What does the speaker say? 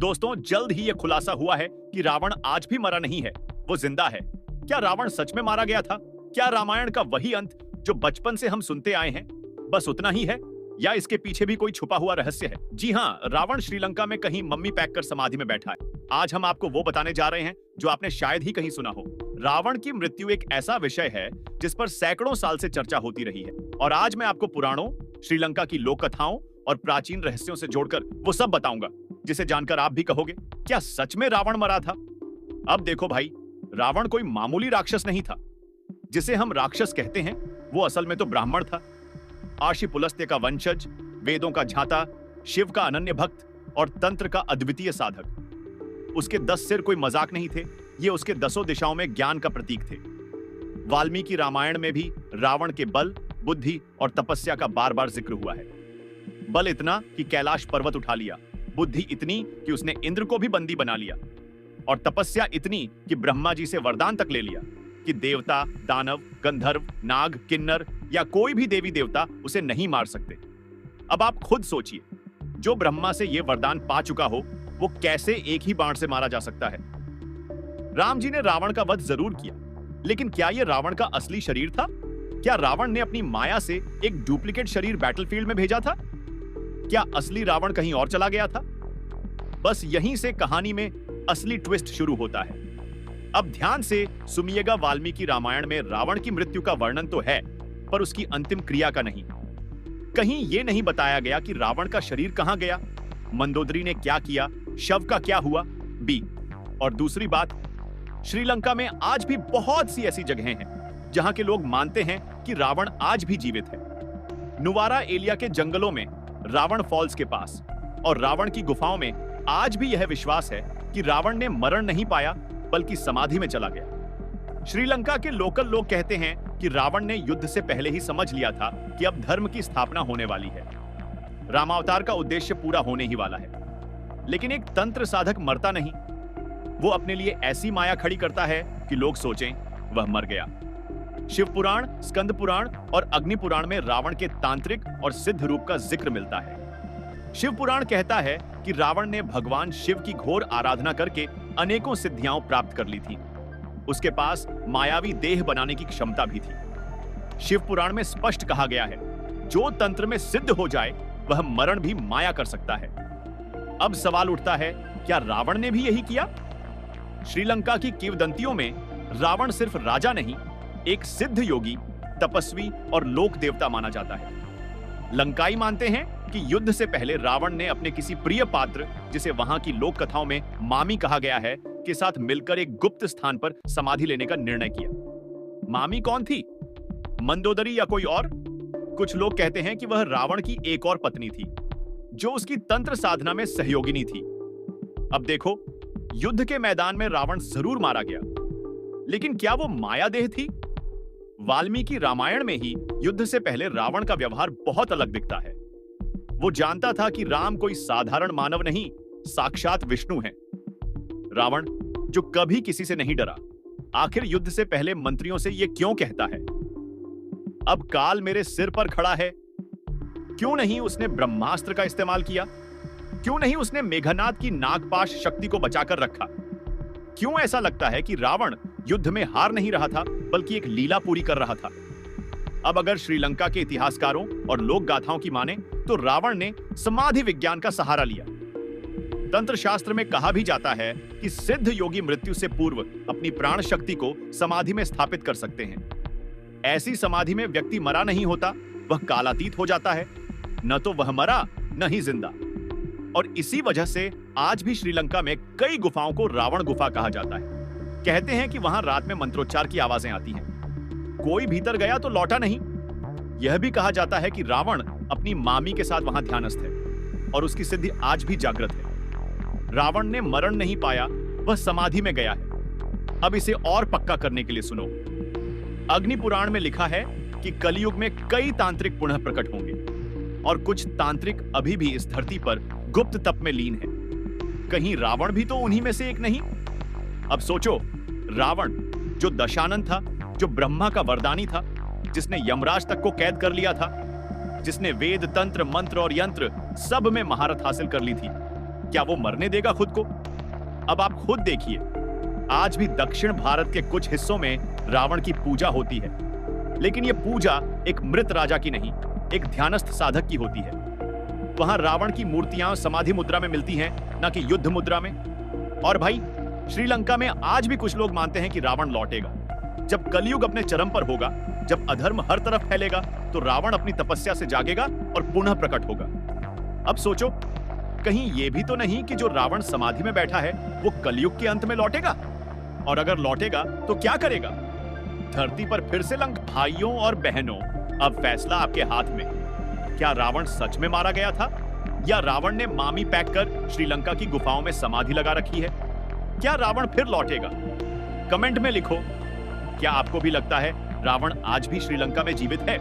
दोस्तों, जल्द ही यह खुलासा हुआ है कि रावण आज भी मरा नहीं है, वो जिंदा है। क्या रावण सच में मारा गया था? क्या रामायण का वही अंत जो बचपन से हम सुनते आए हैं बस उतना ही है, या इसके पीछे भी कोई छुपा हुआ रहस्य है? जी हाँ, रावण श्रीलंका में कहीं मम्मी पैक कर समाधि में बैठा है। आज हम आपको वो बताने जा रहे हैं जो आपने शायद ही कहीं सुना हो। रावण की मृत्यु एक ऐसा विषय है जिस पर सैकड़ों साल से चर्चा होती रही है, और आज मैं आपको पुराणों, श्रीलंका की लोक कथाओं और प्राचीन रहस्यों से जोड़कर वो सब बताऊंगा जिसे जानकर आप भी कहोगे, क्या सच में रावण मरा था? अब देखो भाई, रावण कोई मामूली राक्षस नहीं था। जिसे हम राक्षस कहते हैं वो असल में तो ब्राह्मण था। आशी पुलस्त्य का वंशज, वेदों का झाता, शिव का अनन्य भक्त और तंत्र का अद्वितीय साधक। उसके 10 सिर कोई मजाक नहीं थे, ये उसके 10 दिशाओं में ज्ञान का प्रतीक थे। वाल्मीकि रामायण में भी रावण के बल, बुद्धि और तपस्या का बार बार जिक्र हुआ है। बल इतना कि कैलाश पर्वत उठा लिया, बुद्धि इतनी कि उसने इंद्र को भी बंदी बना लिया, और तपस्या इतनी कि ब्रह्मा जी से वरदान तक ले लिया कि देवता, दानव, गंधर्व, नाग, किन्नर या कोई भी देवी देवता उसे नहीं मार सकते। अब आप खुद सोचिए, जो ब्रह्मा से यह वरदान पा चुका हो वो कैसे एक ही बाण से मारा जा सकता है? राम जी ने रावण का वध जरूर किया, लेकिन क्या यह रावण का असली शरीर था? क्या रावण ने अपनी माया से एक डुप्लीकेट शरीर बैटलफील्ड में भेजा था? क्या असली रावण कहीं और चला गया था? बस यहीं से कहानी में असली ट्विस्ट शुरू होता है। अब ध्यान से सुनिएगा, वाल्मीकि रामायण में रावण की मृत्यु का वर्णन तो है, पर उसकी अंतिम क्रिया का नहीं। कहीं यह नहीं बताया गया कि रावण का शरीर कहां गया, मंदोदरी ने क्या किया, शव का क्या हुआ। बी और दूसरी बात, श्रीलंका में आज भी बहुत सी ऐसी जगहें हैं जहां के लोग मानते हैं कि रावण आज भी जीवित है। नुवारा एलिया के जंगलों में, रावण फॉल्स के पास और रावण की गुफाओं में आज भी यह विश्वास है कि रावण ने मरण नहीं पाया बल्कि समाधि में चला गया। श्रीलंका के लोकल लोग कहते हैं कि रावण ने युद्ध से पहले ही समझ लिया था कि अब धर्म की स्थापना होने वाली है, रामावतार का उद्देश्य पूरा होने ही वाला है। लेकिन एक तंत्र साधक मरता नहीं, वो अपने लिए ऐसी माया खड़ी करता है कि लोग सोचें वह मर गया। शिव पुराण, स्कंद पुराण और अग्नि पुराण में रावण के तांत्रिक और सिद्ध रूप का जिक्र मिलता है। शिव पुराण कहता है कि रावण ने भगवान शिव की घोर आराधना करके अनेकों सिद्धियां प्राप्त कर ली थी। उसके पास मायावी देह बनाने की क्षमता भी थी। शिव पुराण में स्पष्ट कहा गया है, जो तंत्र में सिद्ध हो जाए वह मरण भी माया कर सकता है। अब सवाल उठता है, क्या रावण ने भी यही किया? श्रीलंका की किंवदंतियों में रावण सिर्फ राजा नहीं, एक सिद्ध योगी, तपस्वी और लोक देवता माना जाता है। लंकाई मानते हैं कि युद्ध से पहले रावण ने अपने किसी प्रिय पात्र, जिसे वहां की लोक कथाओं में मामी कहा गया है, के साथ मिलकर एक गुप्त स्थान पर समाधि लेने का निर्णय किया। मामी कौन थी? मंदोदरी या कोई और? कुछ लोग कहते हैं कि वह रावण की एक और पत्नी थी, जो उसकी तंत्र साधना में सहयोगिनी थी। अब देखो, युद्ध के मैदान में रावण जरूर मारा गया, लेकिन क्या वो माया देह थी? वाल्मीकि रामायण में ही युद्ध से पहले रावण का व्यवहार बहुत अलग दिखता है। वो जानता था कि राम कोई साधारण मानव नहीं, साक्षात विष्णु हैं। रावण, जो कभी किसी से नहीं डरा, आखिर युद्ध से पहले मंत्रियों से ये क्यों कहता है, अब काल मेरे सिर पर खड़ा है? क्यों नहीं उसने ब्रह्मास्त्र का इस्तेमाल किया? क्यों नहीं उसने मेघनाद की नागपाश शक्ति को बचाकर रखा? क्यों ऐसा लगता है कि रावण युद्ध में हार नहीं रहा था बल्कि एक लीला पूरी कर रहा था? अब अगर श्रीलंका के इतिहासकारों और लोक गाथाओं की माने तो रावण ने समाधि विज्ञान का सहारा लिया। तंत्र शास्त्र में कहा भी जाता है कि सिद्ध योगी मृत्यु से पूर्व अपनी प्राण शक्ति को समाधि में स्थापित कर सकते हैं। ऐसी समाधि में व्यक्ति मरा नहीं होता, वह कालातीत हो जाता है। न तो वह मरा, न ही जिंदा। और इसी वजह से आज भी श्रीलंका में कई गुफाओं को रावण गुफा कहा जाता है। कहते हैं कि वहां रात में मंत्रोच्चार की आवाजें आती हैं। कोई भीतर गया तो लौटा नहीं। यह भी कहा जाता है कि रावण अपनी मामी के साथ वहां ध्यानस्थ है और उसकी सिद्धि आज भी जागृत है। रावण ने मरण नहीं पाया, वह समाधि में गया है। अब इसे और पक्का करने के लिए सुनो। अग्नि पुराण में लिखा है कि कलयुग में कई तांत्रिक पुनः प्रकट होंगे और कुछ तांत्रिक अभी भी इस धरती पर गुप्त तप में लीन है। कहीं रावण भी तो उन्हीं में से एक नहीं? अब सोचो, रावण जो दशानन था, जो ब्रह्मा का वरदानी था, जिसने यमराज तक को कैद कर लिया था, जिसने वेद, तंत्र, मंत्र और यंत्र सब में महारत हासिल कर ली थी, क्या वो मरने देगा खुद को? अब आप खुद देखिए, आज भी दक्षिण भारत के कुछ हिस्सों में रावण की पूजा होती है, लेकिन ये पूजा एक मृत राजा की नहीं, एक ध्यानस्थ साधक की होती है। वहां रावण की मूर्तियां समाधि मुद्रा में मिलती हैं, न कि युद्ध मुद्रा में। और भाई, श्रीलंका में आज भी कुछ लोग मानते हैं कि रावण लौटेगा। जब कलयुग अपने चरम पर होगा, जब अधर्म हर तरफ फैलेगा, तो रावण अपनी तपस्या से जागेगा और पुनः प्रकट होगा। अब सोचो, कहीं ये भी तो नहीं कि जो रावण समाधि में बैठा है वो कलयुग के अंत में लौटेगा? और अगर लौटेगा तो क्या करेगा? धरती पर फिर से लंक। भाइयों और बहनों, अब फैसला आपके हाथ में। क्या रावण सच में मारा गया था, या रावण ने मामी पैक कर श्रीलंका की गुफाओं में समाधि लगा रखी है? क्या रावण फिर लौटेगा? कमेंट में लिखो, क्या आपको भी लगता है रावण आज भी श्रीलंका में जीवित है?